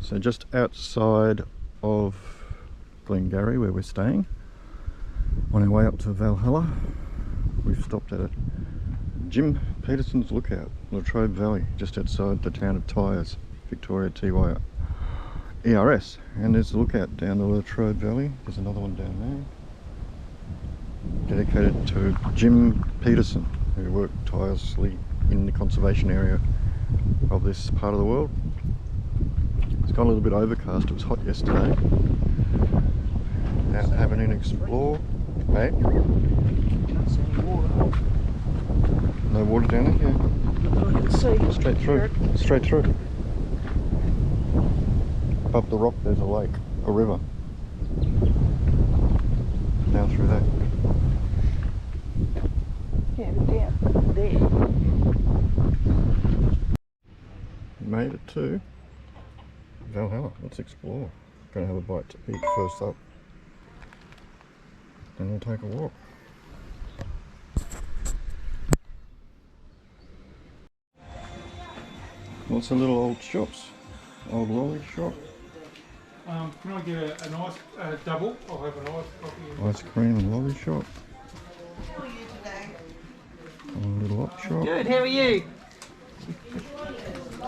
So just outside of Glengarry, where we're staying, on our way up to Valhalla, we've stopped at Jim Peterson's Lookout, Latrobe Valley, just outside the town of Tyres, Victoria, TYERS. And there's a lookout down the Latrobe Valley. There's another one down there, dedicated to Jim Peterson, who worked tirelessly in the conservation area of this part of the world. It's got a little bit overcast. It was hot yesterday. Out having an explore. Hey? Can't see any water. No water down there? Yeah. I can see. Straight through. Straight through. Up the rock there's a lake, a river. Down through that. Yeah, but down there. Made it to Valhalla. Let's explore. Gonna have a bite to eat first up. Then we'll take a walk. Lots of little old shops. Old lolly shop. Can I get a nice double? I'll have a nice coffee. Ice cream and lolly shop. How are you today? A little op shop. Good, how are you?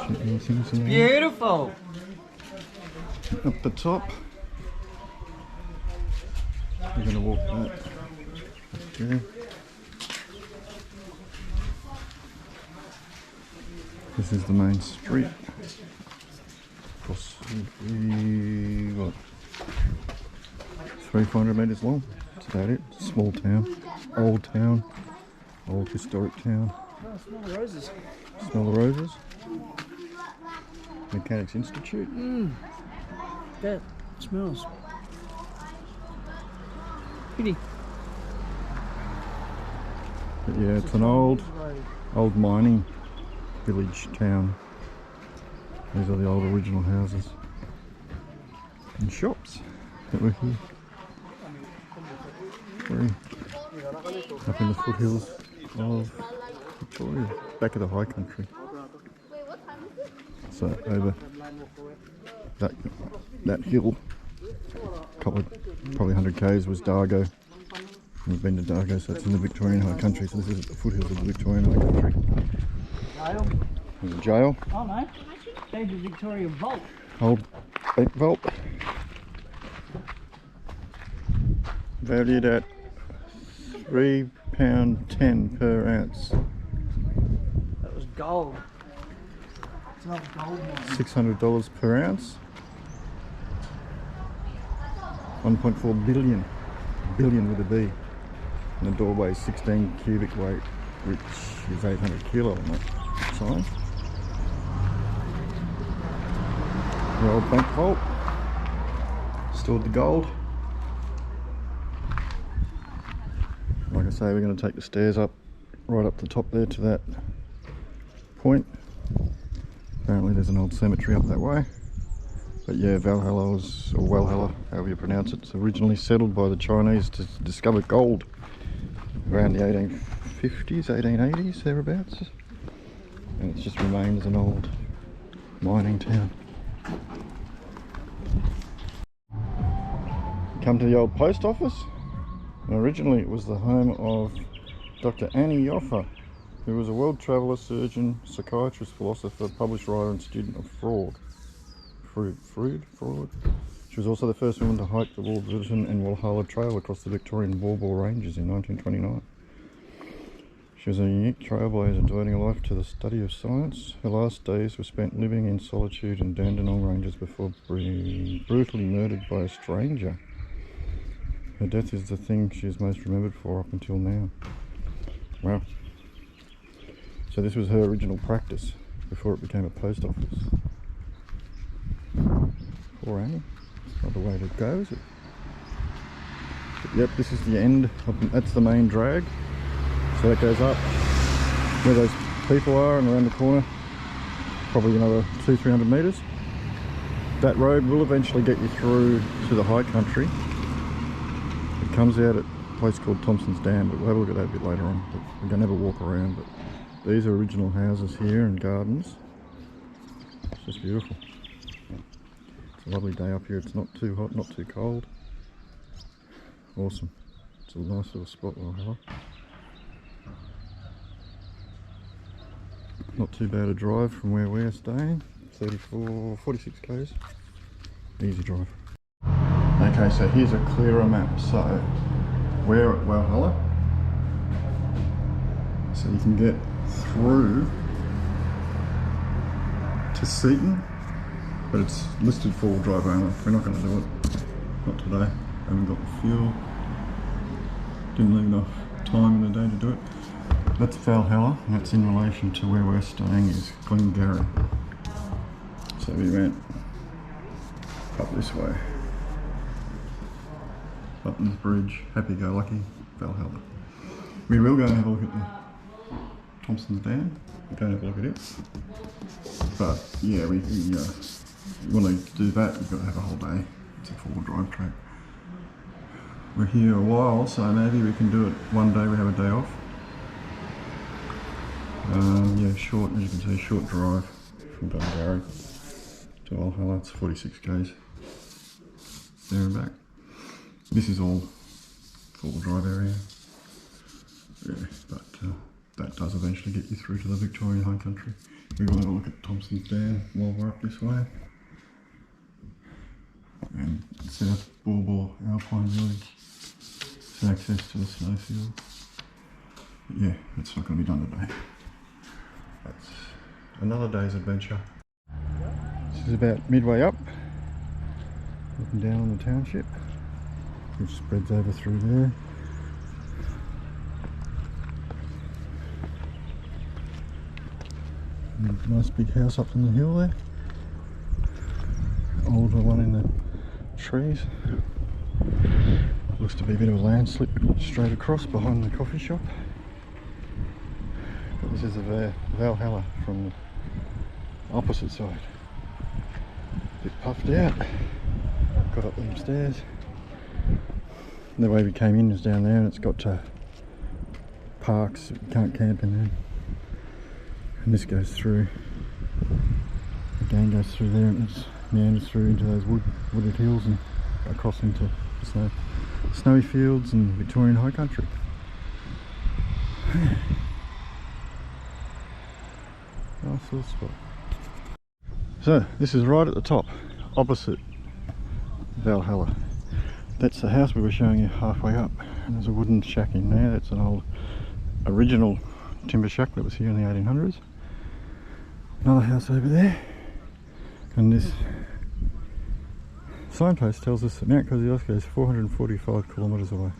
Chicken things in there. Beautiful. Up the top. We're going to walk that up there. This is the main street. Possibly, what, 300-400 metres long. That's about it. Small town. Old historic town. Oh, smell the roses. Smell the roses. Mechanics Institute. That smells pretty. But yeah, it's an old mining village town. These are the old original houses and shops that were here. Very up in the foothills of Victoria, back of the high country. So over that hill, probably 100 k's was Dargo. We've been to Dargo, so it's in the Victorian high country. So this is at the foothills of the Victorian high country. Jail? There's a jail. Oh no, there's a Victoria vault. Old bank vault. Valued at £3.10 per ounce. That was gold. It's not gold now. $600 per ounce. 1.4 billion. Billion with a B. And the door weighs 16 cubic weight, which is 800 kilo on that sign. The old bank vault. Stored the gold. Like I say, we're going to take the stairs up, right up the top there to that point. Apparently there's an old cemetery up that way. But yeah, Valhalla was, or Walhalla, however you pronounce it, it's originally settled by the Chinese to discover gold around the 1850s, 1880s, thereabouts. And it's just remained as an old mining town. Come to the old post office. And originally it was the home of Dr. Annie Joffe, who was a world traveller, surgeon, psychiatrist, philosopher, published writer and student of fraud. She was also the first woman to hike the Warburton and Walhalla Trail across the Victorian Bawbaw Ranges in 1929. She was a unique trailblazer, devoting her life to the study of science. Her last days were spent living in solitude in Dandenong Ranges before being brutally murdered by a stranger. Her death is the thing she is most remembered for up until now. Wow. So this was her original practice before it became a post office. Poor Annie. It's not the way to go, is it? But yep, this is the end. That's the main drag. So that goes up where those people are, and around the corner, probably another 200-300 metres. That road will eventually get you through to the high country. It comes out at a place called Thompson's Dam, but we'll have a look at that a bit later on. But we're going to have a walk around. But these are original houses here and gardens. It's just beautiful. Lovely day up here. It's not too hot, not too cold. Awesome. It's a nice little spot, Walhalla. Not too bad a drive from where we're staying. 46 k's. Easy drive. Okay, so here's a clearer map. So we're at Walhalla. So you can get through to Seaton, but it's listed four-wheel drive only. We're not going to do it. Not today. Haven't got the fuel. Didn't leave enough time in the day to do it. That's Walhalla, and that's in relation to where we're staying is Glengarry. So we went up this way. Buttons Bridge, happy-go-lucky, Walhalla. We will go and have a look at the Thompson's Dam. Go and have a look at it. But yeah, we want to do that, we've got to have a whole day. It's a four-wheel drive track. We're here a while, so maybe we can do it one day, we have a day off. Yeah, short, as you can see, short drive from Glengarry to Walhalla. It's 46 k's there and back. This is all four-wheel drive area. Yeah, but that does eventually get you through to the Victorian high country. We want to look at Thompson's Dam while we're up this way. And South Bawbor Alpine Village. It's access to the snowfield. But yeah, it's not going to be done today. That's another day's adventure. This is about midway up, looking down on the township, which spreads over through there. And a nice big house up on the hill there. Older one in the trees. Looks to be a bit of a landslip straight across behind the coffee shop. But this is the Walhalla from the opposite side. A bit puffed out. Got up them stairs. The way we came in is down there, and it's got parks. You can't camp in there. And this goes through. Again goes through there, and it meanders through into those wooded hills and across into the snowy fields and Victorian high country. Nice little spot. So this is right at the top, opposite Walhalla. That's the house we were showing you halfway up, and there's a wooden shack in there. That's an old original timber shack that was here in the 1800s. Another house over there, and this signpost tells us that Mount Kosciuszko is 445 kilometres away.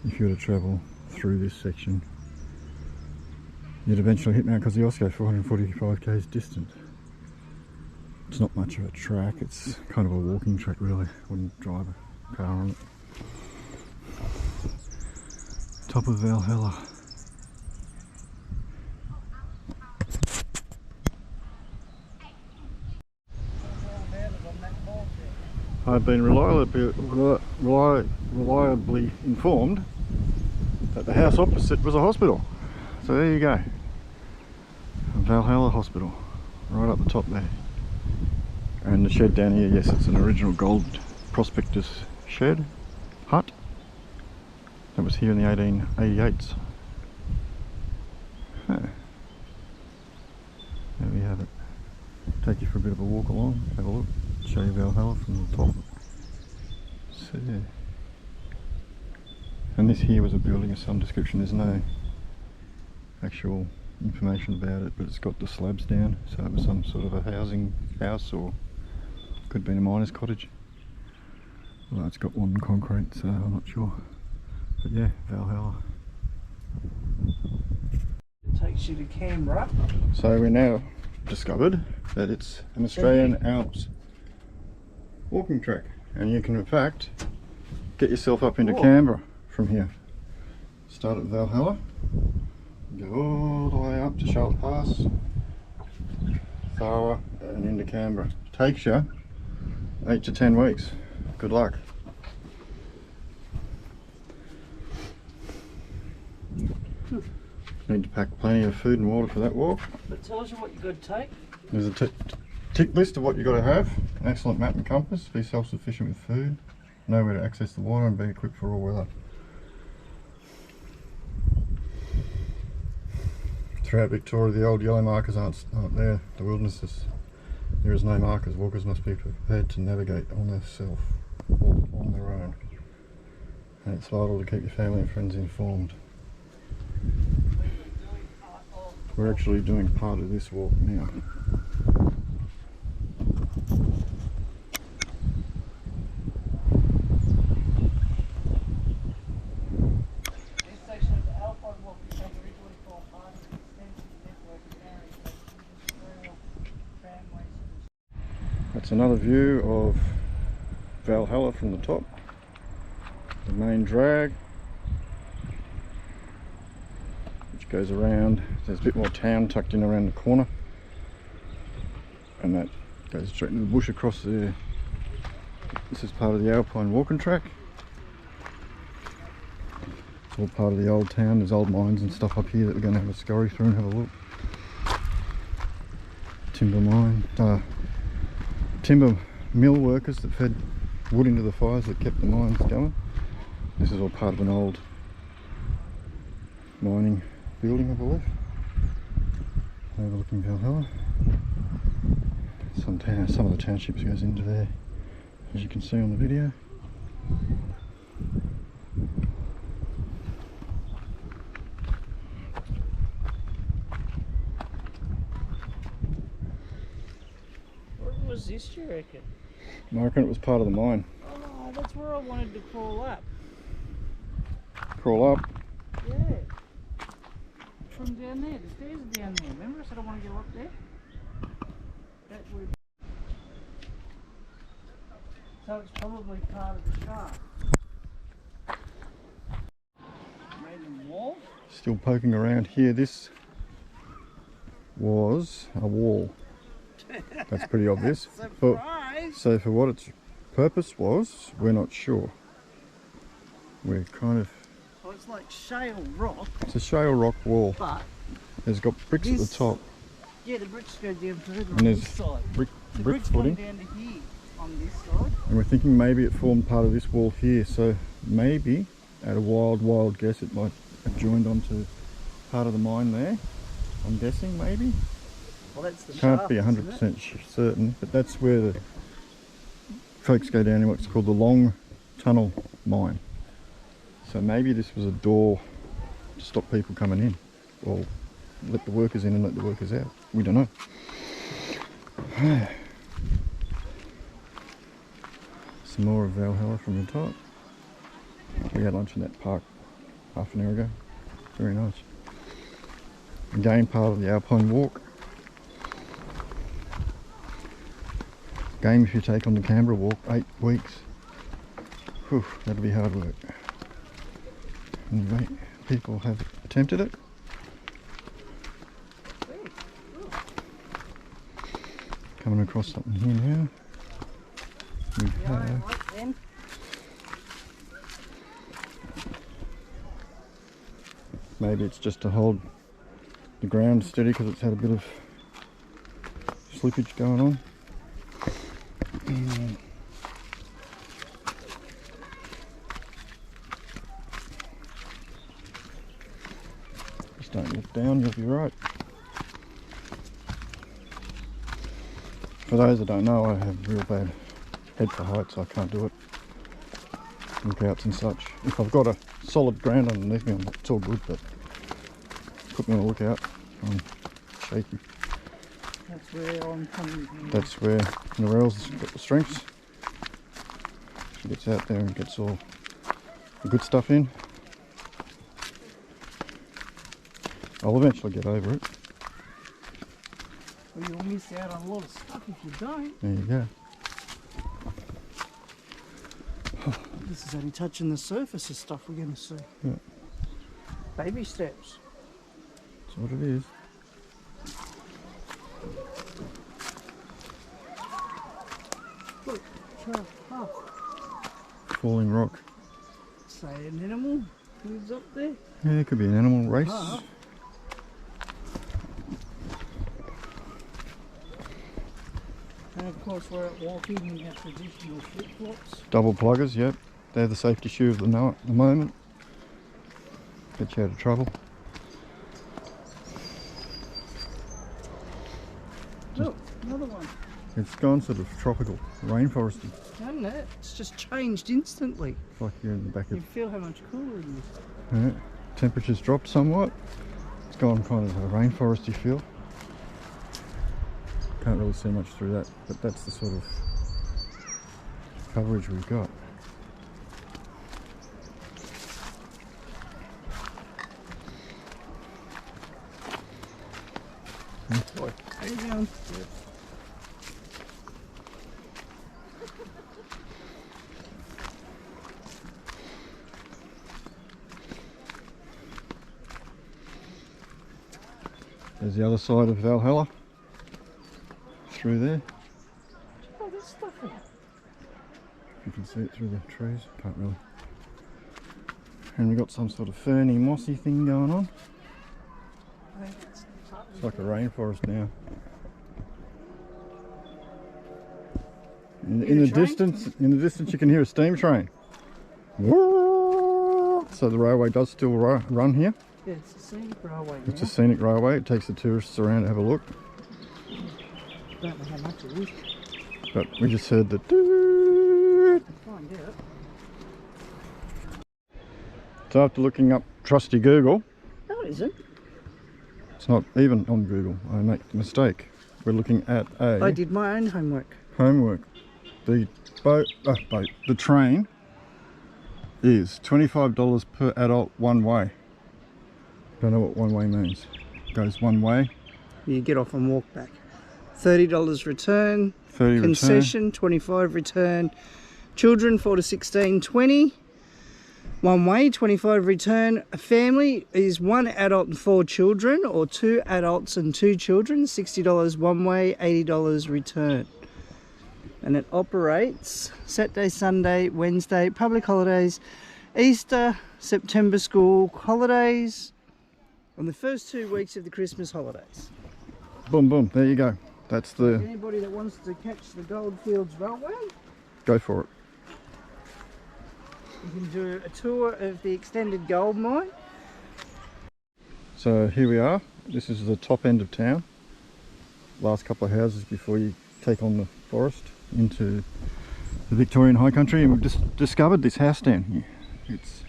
If you were to travel through this section, you'd eventually hit Mount Kosciuszko, 445 k's distant. It's not much of a track, it's kind of a walking track really. Wouldn't drive a car on it. Top of Walhalla. I've been reliably informed that the house opposite was a hospital. So there you go. Walhalla Hospital, right up the top there. And the shed down here, yes, it's an original gold prospector's shed, hut. That was here in the 1888s. Huh. There we have it. Take you for a bit of a walk along, have a look, show you Walhalla from the top. So, yeah. And this here was a building of some description. There's no actual information about it, but it's got the slabs down, so it was some sort of a housing house, or could have been a miner's cottage. Well, it's got modern concrete, so I'm not sure. But yeah, Walhalla. It takes you to Canberra. So we now discovered that it's an Australian Alps walking track, and you can in fact get yourself up into Canberra from here. Start at Walhalla, go all the way up to Charlotte Pass, Thara, and into Canberra. Takes you 8 to 10 weeks. Good luck. Need to pack plenty of food and water for that walk. But tell us what you've got to take. There's a Tick list of what you've got to have: an excellent map and compass, be self-sufficient with food, know where to access the water, and be equipped for all weather. Throughout Victoria, the old yellow markers aren't there. The wildernesses, there is no markers. Walkers must be prepared to navigate on themselves or on their own. And it's vital to keep your family and friends informed. We're actually doing part of this walk now. This section of the Alpine Walk was originally formed part of an extensive network of areas rail, tramways. That's another view of Valhalla from the top. The main drag, which goes around. There's a bit more town tucked in around the corner, and that goes straight into the bush across there. This is part of the Alpine walking track. It's all part of the old town. There's old mines and stuff up here that we're going to have a scurry through and have a look. Timber mine, timber mill workers that fed wood into the fires that kept the mines going. This is all part of an old mining building, I believe. Overlooking Valhalla. Some of the townships goes into there, as you can see on the video. What was this, do you reckon? I reckon it was part of the mine. Oh, that's where I wanted to crawl up. Crawl up. Yeah. From down there, the stairs are down there. Remember I said I want to go up there? That would. So it's probably part of the shaft. Maiden wall? Still poking around here. This was a wall. That's pretty obvious. Surprise! So for what its purpose was, we're not sure. We're kind of... Well, it's like shale rock, It's a shale rock wall. but There's got bricks at the this- top. yeah, the bricks go down further And on there's this side. brick The bricks footing. come down to here on this side. And we're thinking maybe it formed part of this wall here. So maybe, at a wild guess, it might have joined onto part of the mine there. I'm guessing maybe. Well, that's the Can't shaft, be isn't it? 100% certain, but that's where the folks go down in what's called the Long Tunnel Mine. So maybe this was a door to stop people coming in, or let the workers in and let the workers out. We don't know. Some more of Valhalla from the top. We had lunch in that park half an hour ago. Very nice. Again, part of the Alpine walk. Game if you take on the Canberra walk, 8 weeks. Whew, that'll be hard work. Anyway, people have attempted it. Coming across something here now. We have Right then. maybe it's just to hold the ground steady because it's had a bit of slippage going on. Just don't look down, you'll be right. For those that don't know, I have real bad head for heights, so I can't do it. Lookouts and such. If I've got a solid ground underneath me, it's all good, but put me on a lookout, I'm shaky. That's where I'm coming from. That's where Narelle's got the strengths. She gets out there and gets all the good stuff in. I'll eventually get over it. Well, you'll miss out on a lot of stuff if you don't. There you go. This is only touching the surface of stuff we're going to see. Yeah. Baby steps. That's what it is. Look, path. Falling rock. Say an animal lives up there. Yeah, there could be an animal race. Ah. course, we're walking in our traditional flip-flops. Double pluggers, yep. They're the safety shoe of the moment. Get you out of trouble. Look, another one. It's gone sort of tropical, rainforesty. Hasn't it? It's just changed instantly. It's like you're in the back You of... feel how much cooler it is. Yeah. Temperature's dropped somewhat. It's gone kind of a rainforesty feel. Can't really see much through that, but that's the sort of coverage we've got. How you going? There's the other side of Valhalla. Through there. Oh, there's stuff in it. You can see it through the trees. Can't really. And we've got some sort of ferny, mossy thing going on. I think it's It's like a rainforest now. In the distance, you can hear a steam train. So the railway does still run here. Yeah, it's a scenic railway. It's a scenic railway. It takes the tourists around to have a look. Don't know how much it is. But we just heard the doot. Find out. So after looking up trusty Google, No, it isn't. it's not even on Google. I make a mistake. We're looking at I did my own homework. homework. The the train is $25 per adult one way. Don't know what one way means. Goes one way. You get off and walk back. $30 return. 30 Concession, 25 return. Children 4 to 16, 20. One way, 25 return. A family is 1 adult and 4 children, or 2 adults and 2 children. $60 one way, $80 return. And it operates Saturday, Sunday, Wednesday, public holidays, Easter, September school holidays, on the first 2 weeks of the Christmas holidays. Boom, boom. There you go. That's the... Anybody that wants to catch the Goldfields Railway, Go for it. you can do a tour of the extended gold mine. So here we are. This is the top end of town. Last couple of houses before you take on the forest into the Victorian High Country, and we've just discovered this house down here. It's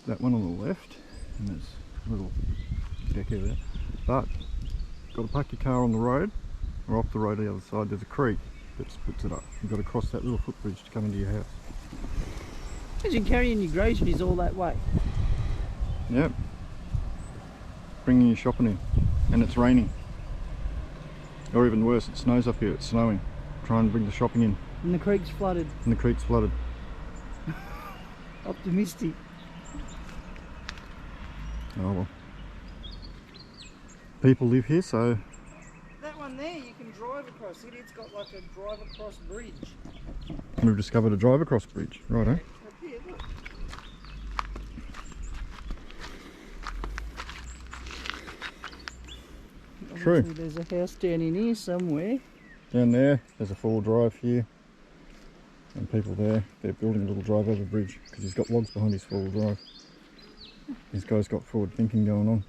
that one on the left, and there's a little deck over there. But got to park your car on the road, or off the road the other side. There's a creek that splits it up. You've got to cross that little footbridge to come into your house. Imagine carrying your groceries all that way. Yep. Bringing your shopping in, and it's raining. Or even worse, it snows up here, it's snowing. Try and bring the shopping in. And the creek's flooded. And the creek's flooded. Optimistic. Oh well. People live here, so... That one there, you can drive across it. It's got like a drive across bridge. We've discovered a drive across bridge, right? Up here, look. True. Obviously there's a house down in here somewhere. Down there, there's a four-wheel drive here. And people there, they're building a little drive over bridge because he's got logs behind his four-wheel drive. This guy's got forward thinking going on.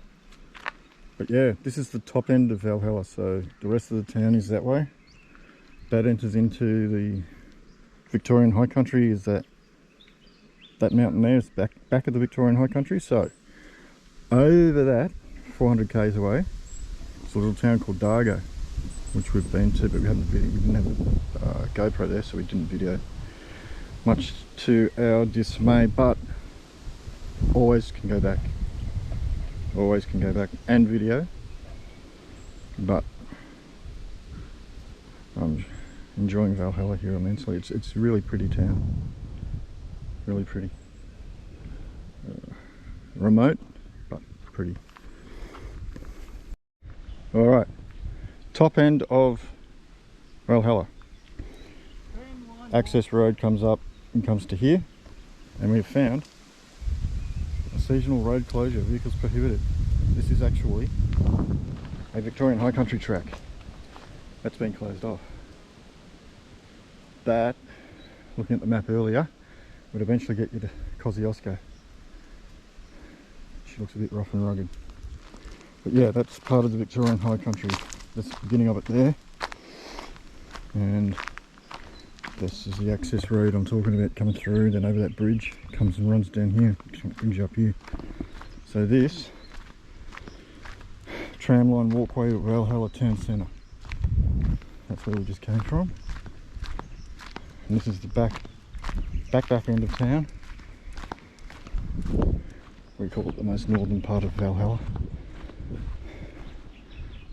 But yeah, this is the top end of Valhalla, so the rest of the town is that way. That enters into the Victorian High Country, is that mountain there is back of the Victorian High Country. So over that, 400 k's away, it's a little town called Dargo, which we've been to, but we didn't have a GoPro there, so we didn't video, much to our dismay. But always can go back. Always can go back and video. But I'm enjoying Valhalla here immensely. It's a really pretty town. Really pretty. Remote, but pretty. Alright, top end of Valhalla. Access road comes up and comes to here, and we've found a seasonal road closure, vehicles prohibited. This is actually a Victorian High Country track that's been closed off. that, looking at the map earlier, would eventually get you to Kosciuszko. She looks a bit rough and rugged. But yeah, that's part of the Victorian High Country. That's the beginning of it there. And this is the access road I'm talking about coming through, then over that bridge, comes and runs down here, brings you up here. So this tramline walkway to Walhalla town centre. That's where we just came from. And this is the back end of town. We call it the most northern part of Walhalla.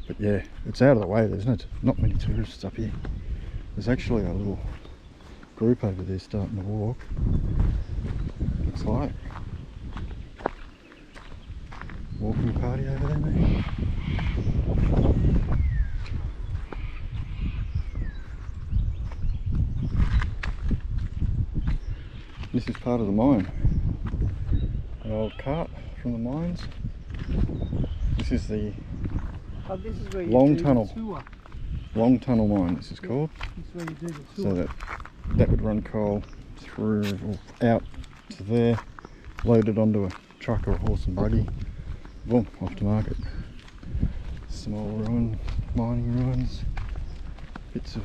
But yeah, it's out of the way, there's not many tourists up here. There's actually a little group over there starting to walk. Looks like. Walking party over there, mate. This is part of the mine. An old cart from the mines. This is the this is where you long do tunnel. The tour. Long Tunnel Mine, this is called. This is where you do the So tour. that would run coal through or out to there, loaded onto a truck or a horse and buggy, boom, off to market. Small mining ruins, bits of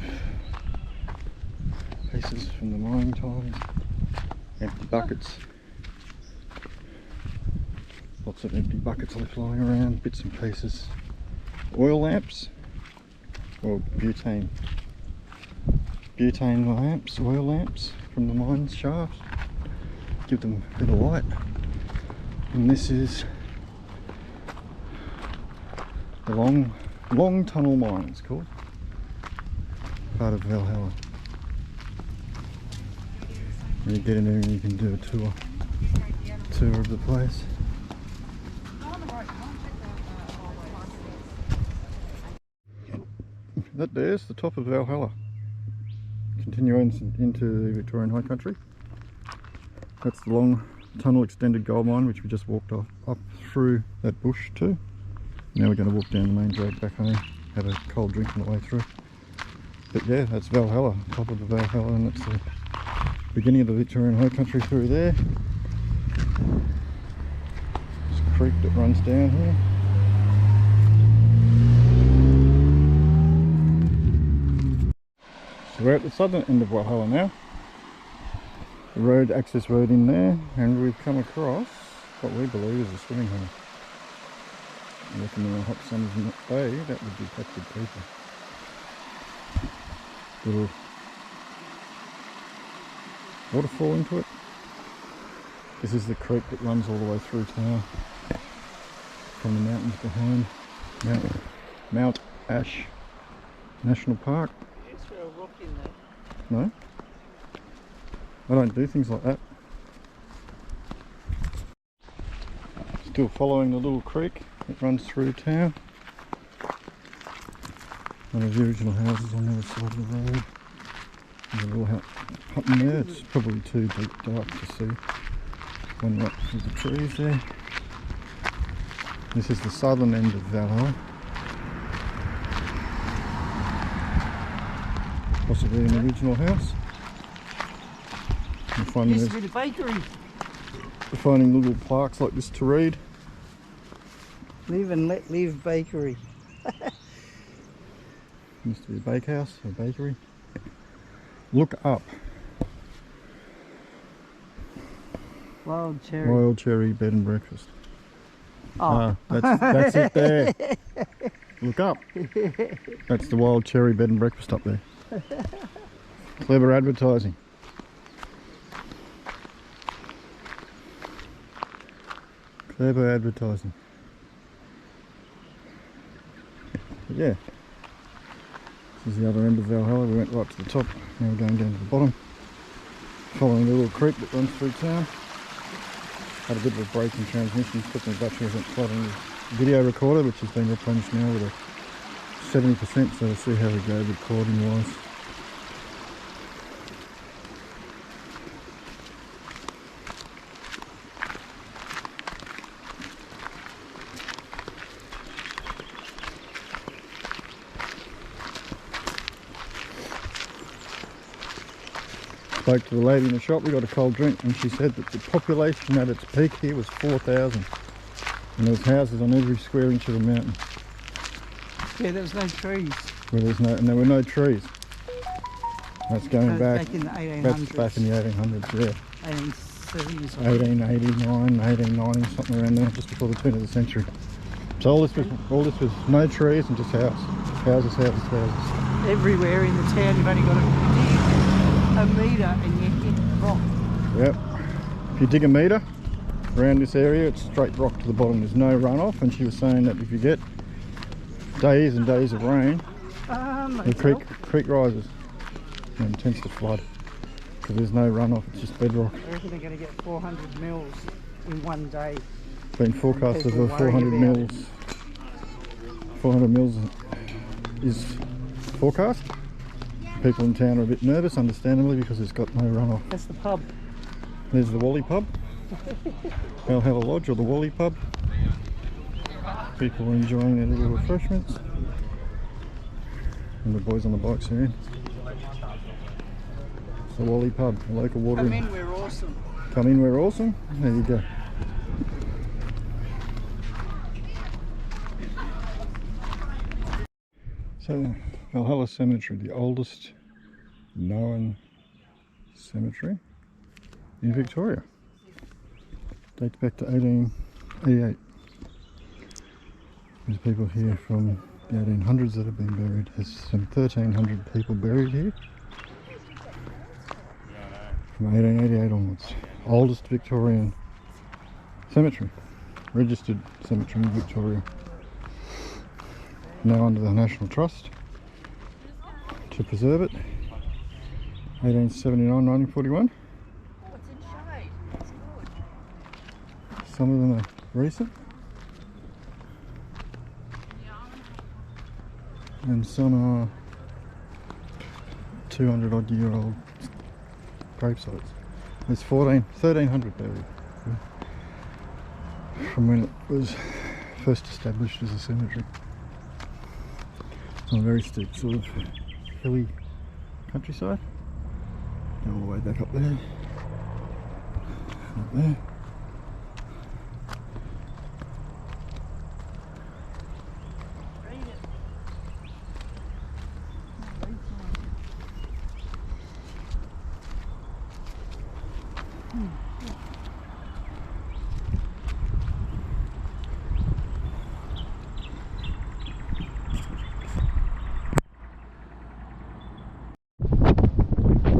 pieces from the mining times, empty buckets. Lots of empty buckets left lying around, bits and pieces. Oil lamps, or butane lamps, oil lamps from the mine shafts. Give them a bit of light. And this is the Long Tunnel Mine, it's called. Part of Walhalla. You get in there and you can do a tour of the place. That there's the top of Walhalla. Continuing into the Victorian High Country. That's the Long Tunnel Extended Gold Mine, which we just walked up through that bush to. Now we're going to walk down the main drag back home, have a cold drink on the way through. But yeah, that's Walhalla, top of the Walhalla, and that's the beginning of the Victorian High Country through there. There's a creek that runs down here. So we're at the southern end of Walhalla now. The road, access road in there, and we've come across what we believe is a swimming hole. Looking in a hot summer's day, that would be packed with people. Little waterfall into it. This is the creek that runs all the way through town from the mountains behind Mount Ash National Park. Is there a rock in there? No, I don't do things like that. Still following the little creek that runs through town. One of the original houses on the other side of the road. There's a little hut in there. It's probably too dark to see. One right through the trees there. This is the southern end of Walhalla. Possibly an original house. We're finding, Used to be the bakery. we're finding little plaques like this to read. Live and let live bakery. Used to be a bakehouse, a bakery. Look up. Wild cherry. Royal Cherry Bed and Breakfast. Oh. That's it there. Look up. That's the Wild Cherry Bed and Breakfast up there. Clever advertising. Clever advertising. But yeah. This is the other end of Walhalla. We went right to the top. Now we're going down to the bottom. Following the little creek that runs through town. Had a bit of a break in transmission, put my battery went flat on the video recorder, which has been replenished now with a 70%, so we'll see how we go recording wise. Spoke to the lady in the shop, we got a cold drink, and she said that the population at its peak here was 4,000. And there's houses on every square inch of the mountain. Yeah, there was no trees. And there were no trees. That's going back in the 1800s. That's back in the 1800s, yeah. 1870s. 1889, 1890, something around there, just before the turn of the century. So all this was no trees and just houses. Everywhere in the town, you've only got to dig a metre and you hit rock. Yep. If you dig a metre around this area, it's straight rock to the bottom. There's no runoff, and she was saying that if you get days and days of rain, the creek rises and tends to flood because there's no runoff. It's just bedrock. I reckon they're going to get 400 mils in one day. Been forecast of 400 mils. 400 mils is forecast. People in town are a bit nervous, understandably, because it's got no runoff. That's the pub. There's the Wally pub. Valhalla Lodge, or the Wally pub. People are enjoying their little refreshments. And the boys on the bikes are in. It's the Wally pub, a local watering. Come in, we're awesome. Come in, we're awesome. There you go. So, Valhalla Cemetery, the oldest known cemetery in Victoria. Dates back to 1888. There's people here from the 1800s that have been buried. There's some 1,300 people buried here from 1888 onwards. Oldest Victorian cemetery, registered cemetery in Victoria. Now under the National Trust to preserve it. 1879, 1941. What's in shade? That's good. Some of them are recent. And some are 200 odd year old grave sites. There's 1,300 buried from when it was first established as a cemetery. It's on a very steep sort of hilly countryside. Go all the way back up there. Up there.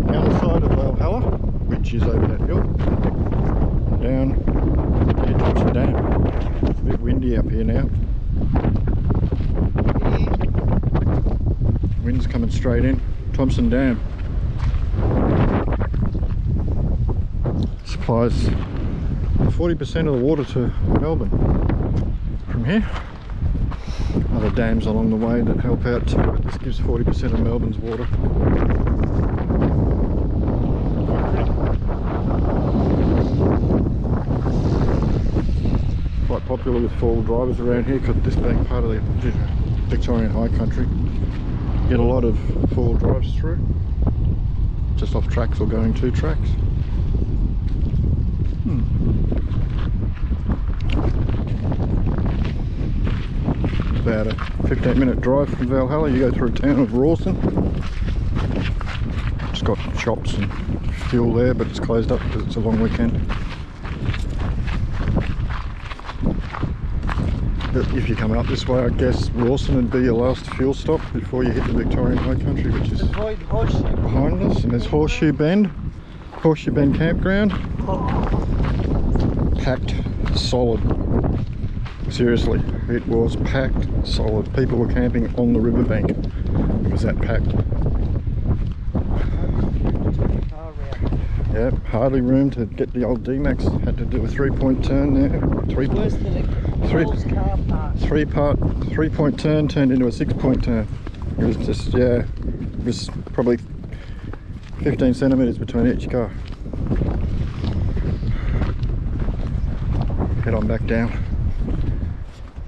The other side of Walhalla, which is over that hill, down near Thompson Dam. It's a bit windy up here now. Wind's coming straight in. Thompson Dam supplies 40% of the water to Melbourne from here. Other dams along the way that help out too, but this gives 40% of Melbourne's water. Quite popular with four-wheel drivers around here, because this being part of the Victorian High Country, you get a lot of four-wheel drives through, just off tracks or going to tracks. About a 15-minute drive from Valhalla. You go through a town of Rawson. It's got shops and fuel there, but it's closed up because it's a long weekend. But if you're coming up this way, I guess Rawson would be your last fuel stop before you hit the Victorian High Country, which is behind us. And there's Horseshoe Bend Campground. Packed solid. Seriously, it was packed solid. People were camping on the riverbank. It was that packed. Yep, hardly room to get the old D-Max. Had to do a 3-point turn there. Three-point turn turned into a 6-point turn. It was just, yeah, it was probably 15 centimetres between each car. Head on back down.